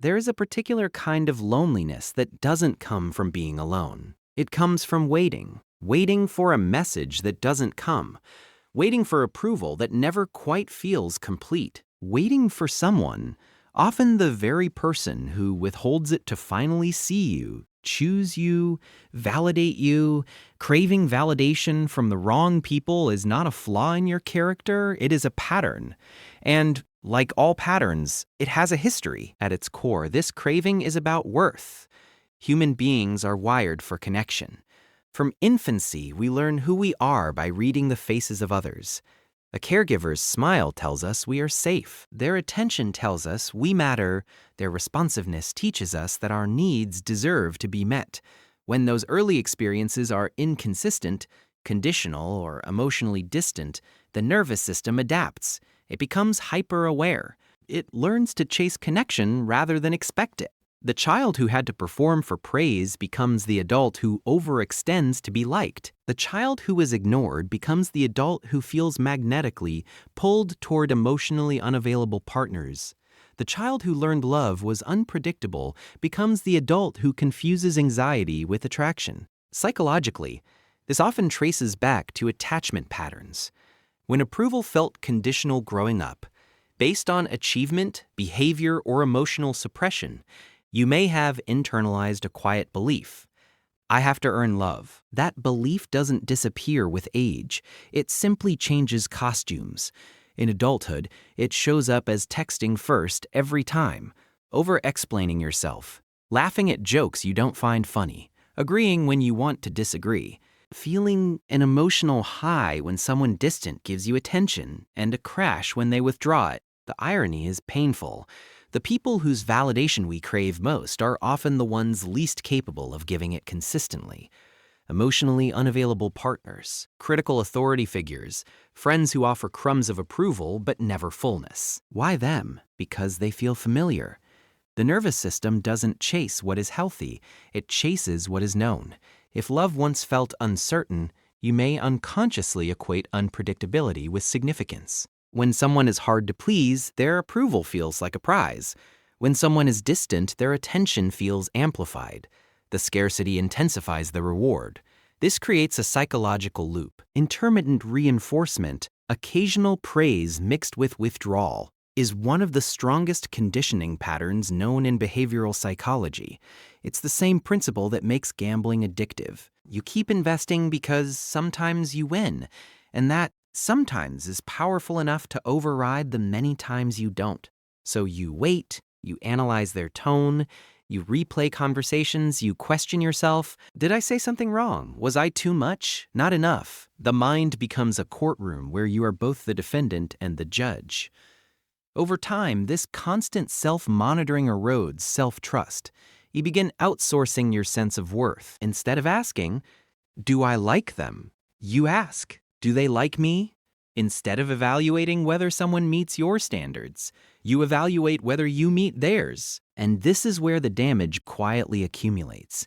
there is a particular kind of loneliness that doesn't come from being alone. It comes from waiting for a message that doesn't come, waiting for approval that never quite feels complete, waiting for someone, often the very person who withholds it to finally see you, choose you, validate you. Craving validation from the wrong people is not a flaw in your character, it is a pattern. And like all patterns, it has a history at its core. This craving is about worth. Human beings are wired for connection. From infancy, we learn who we are by reading the faces of others. A caregiver's smile tells us we are safe. Their attention tells us we matter. Their responsiveness teaches us that our needs deserve to be met. When those early experiences are inconsistent, conditional, or emotionally distant, the nervous system adapts. It becomes hyper-aware. It learns to chase connection rather than expect it. The child who had to perform for praise becomes the adult who overextends to be liked. The child who is ignored becomes the adult who feels magnetically pulled toward emotionally unavailable partners. The child who learned love was unpredictable becomes the adult who confuses anxiety with attraction. Psychologically, this often traces back to attachment patterns. When approval felt conditional growing up, based on achievement, behavior, or emotional suppression, you may have internalized a quiet belief. I have to earn love. That belief doesn't disappear with age. It simply changes costumes. In adulthood, it shows up as texting first every time, over-explaining yourself, laughing at jokes you don't find funny, agreeing when you want to disagree, feeling an emotional high when someone distant gives you attention, and a crash when they withdraw it. The irony is painful. The people whose validation we crave most are often the ones least capable of giving it consistently. Emotionally unavailable partners, critical authority figures, friends who offer crumbs of approval but never fullness. Why them? Because they feel familiar. The nervous system doesn't chase what is healthy, it chases what is known. If love once felt uncertain, you may unconsciously equate unpredictability with significance. When someone is hard to please, their approval feels like a prize. When someone is distant, their attention feels amplified. The scarcity intensifies the reward. This creates a psychological loop. Intermittent reinforcement, occasional praise mixed with withdrawal, is one of the strongest conditioning patterns known in behavioral psychology. It's the same principle that makes gambling addictive. You keep investing because sometimes you win, and that sometimes is powerful enough to override the many times you don't. So you wait, you analyze their tone, you replay conversations, you question yourself. Did I say something wrong? Was I too much? Not enough. The mind becomes a courtroom where you are both the defendant and the judge. Over time, this constant self-monitoring erodes self-trust. You begin outsourcing your sense of worth. Instead of asking, "Do I like them?" you ask, "Do they like me?" Instead of evaluating whether someone meets your standards, you evaluate whether you meet theirs. And this is where the damage quietly accumulates.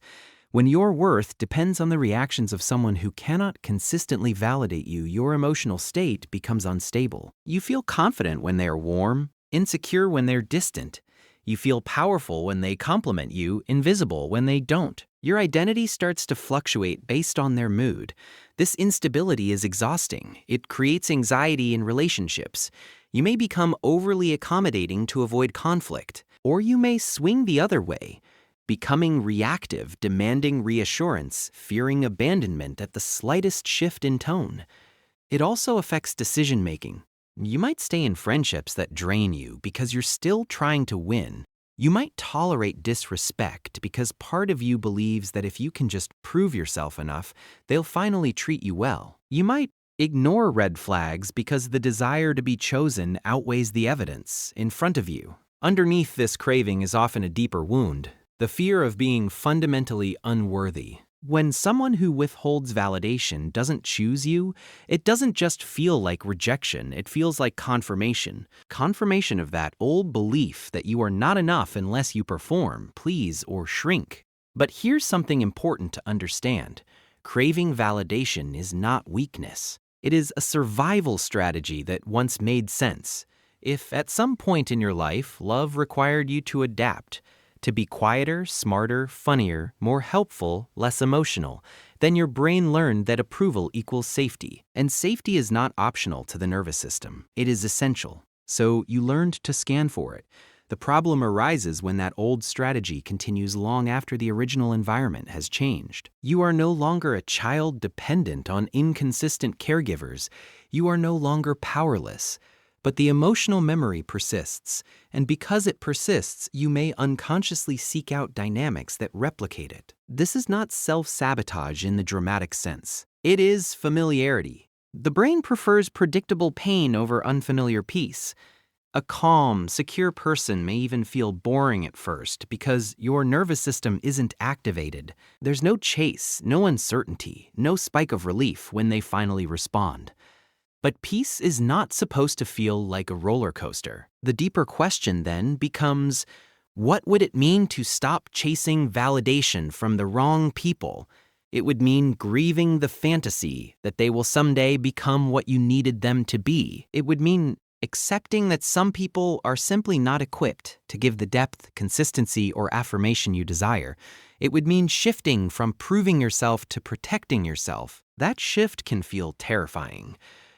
When your worth depends on the reactions of someone who cannot consistently validate you, your emotional state becomes unstable. You feel confident when they are warm, insecure when they're distant. You feel powerful when they compliment you, invisible when they don't. Your identity starts to fluctuate based on their mood. This instability is exhausting. It creates anxiety in relationships. You may become overly accommodating to avoid conflict, or you may swing the other way, becoming reactive, demanding reassurance, fearing abandonment at the slightest shift in tone. It also affects decision-making. You might stay in friendships that drain you because you're still trying to win. You might tolerate disrespect because part of you believes that if you can just prove yourself enough, they'll finally treat you well. You might ignore red flags because the desire to be chosen outweighs the evidence in front of you. Underneath this craving is often a deeper wound, the fear of being fundamentally unworthy. When someone who withholds validation doesn't choose you, it doesn't just feel like rejection, it feels like confirmation. Confirmation of that old belief that you are not enough unless you perform, please, or shrink. But here's something important to understand. Craving validation is not weakness. It is a survival strategy that once made sense. If at some point in your life love required you to adapt, to be quieter, smarter, funnier, more helpful, less emotional, then your brain learned that approval equals safety. And safety is not optional to the nervous system. It is essential. So you learned to scan for it. The problem arises when that old strategy continues long after the original environment has changed. You are no longer a child dependent on inconsistent caregivers. You are no longer powerless. But the emotional memory persists, and because it persists, you may unconsciously seek out dynamics that replicate it. This is not self-sabotage in the dramatic sense. It is familiarity. The brain prefers predictable pain over unfamiliar peace. A calm, secure person may even feel boring at first because your nervous system isn't activated. There's no chase, no uncertainty, no spike of relief when they finally respond. But peace is not supposed to feel like a roller coaster. The deeper question then becomes, what would it mean to stop chasing validation from the wrong people? It would mean grieving the fantasy that they will someday become what you needed them to be. It would mean accepting that some people are simply not equipped to give the depth, consistency, or affirmation you desire. It would mean shifting from proving yourself to protecting yourself. That shift can feel terrifying.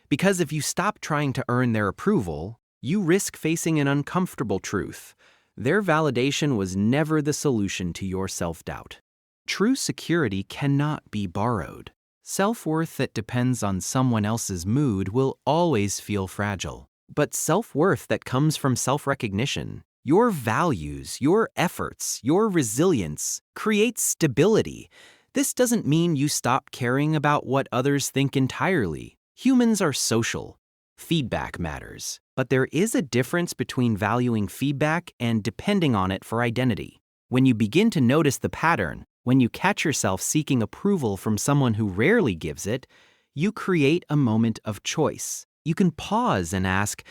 Because if you stop trying to earn their approval, you risk facing an uncomfortable truth. Their validation was never the solution to your self-doubt. True security cannot be borrowed. Self-worth that depends on someone else's mood will always feel fragile. But self-worth that comes from self-recognition, your values, your efforts, your resilience, creates stability. This doesn't mean you stop caring about what others think entirely. Humans are social. Feedback matters. But there is a difference between valuing feedback and depending on it for identity. When you begin to notice the pattern, when you catch yourself seeking approval from someone who rarely gives it, you create a moment of choice. You can pause and ask,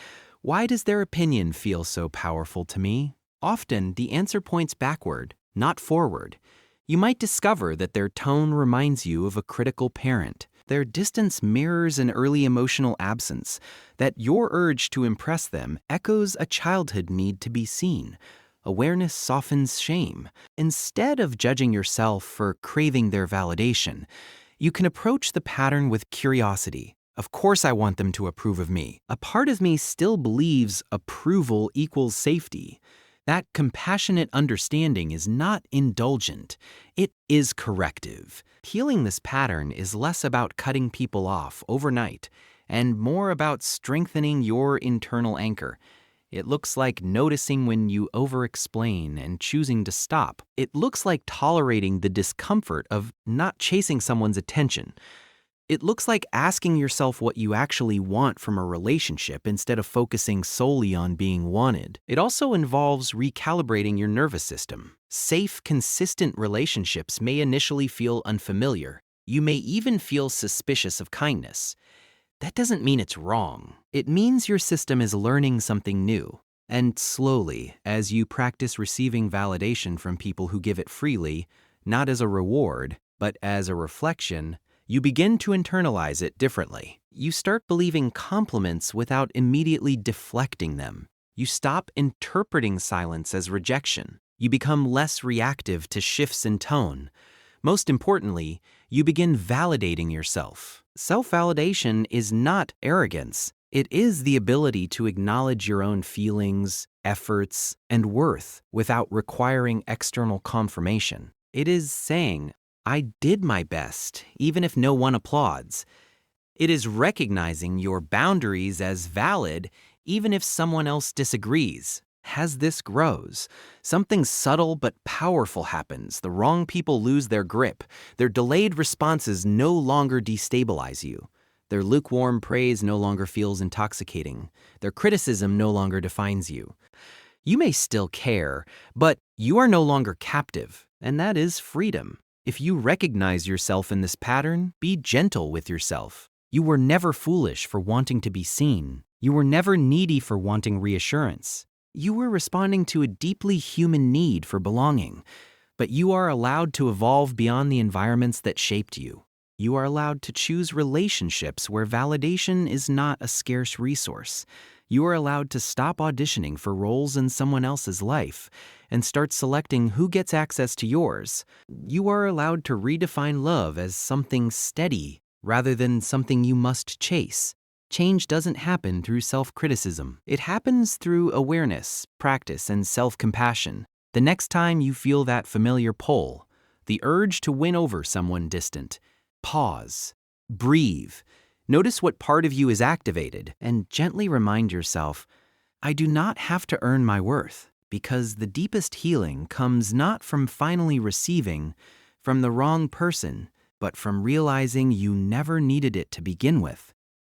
why does their opinion feel so powerful to me? Often, the answer points backward, not forward. You might discover that their tone reminds you of a critical parent. Their distance mirrors an early emotional absence, that your urge to impress them echoes a childhood need to be seen. Awareness softens shame. Instead of judging yourself for craving their validation, you can approach the pattern with curiosity. Of course I want them to approve of me. A part of me still believes approval equals safety. That compassionate understanding is not indulgent. It is corrective. Healing this pattern is less about cutting people off overnight and more about strengthening your internal anchor. It looks like noticing when you over-explain and choosing to stop. It looks like tolerating the discomfort of not chasing someone's attention. It looks like asking yourself what you actually want from a relationship instead of focusing solely on being wanted. It also involves recalibrating your nervous system. Safe, consistent relationships may initially feel unfamiliar. You may even feel suspicious of kindness. That doesn't mean it's wrong. It means your system is learning something new. And slowly, as you practice receiving validation from people who give it freely, not as a reward, but as a reflection, you begin to internalize it differently. You start believing compliments without immediately deflecting them. You stop interpreting silence as rejection. You become less reactive to shifts in tone. Most importantly, you begin validating yourself. Self-validation is not arrogance. It is the ability to acknowledge your own feelings, efforts, and worth without requiring external confirmation. It is saying, I did my best, even if no one applauds. It is recognizing your boundaries as valid, even if someone else disagrees. As this grows, something subtle but powerful happens. The wrong people lose their grip. Their delayed responses no longer destabilize you. Their lukewarm praise no longer feels intoxicating. Their criticism no longer defines you. You may still care, but you are no longer captive, and that is freedom. If you recognize yourself in this pattern, be gentle with yourself. You were never foolish for wanting to be seen. You were never needy for wanting reassurance. You were responding to a deeply human need for belonging, but you are allowed to evolve beyond the environments that shaped you. You are allowed to choose relationships where validation is not a scarce resource. You are allowed to stop auditioning for roles in someone else's life and start selecting who gets access to yours. You are allowed to redefine love as something steady rather than something you must chase. Change doesn't happen through self-criticism. It happens through awareness, practice, and self-compassion. The next time you feel that familiar pull, the urge to win over someone distant, pause, breathe, notice what part of you is activated, and gently remind yourself, I do not have to earn my worth, because the deepest healing comes not from finally receiving from the wrong person, but from realizing you never needed it to begin with.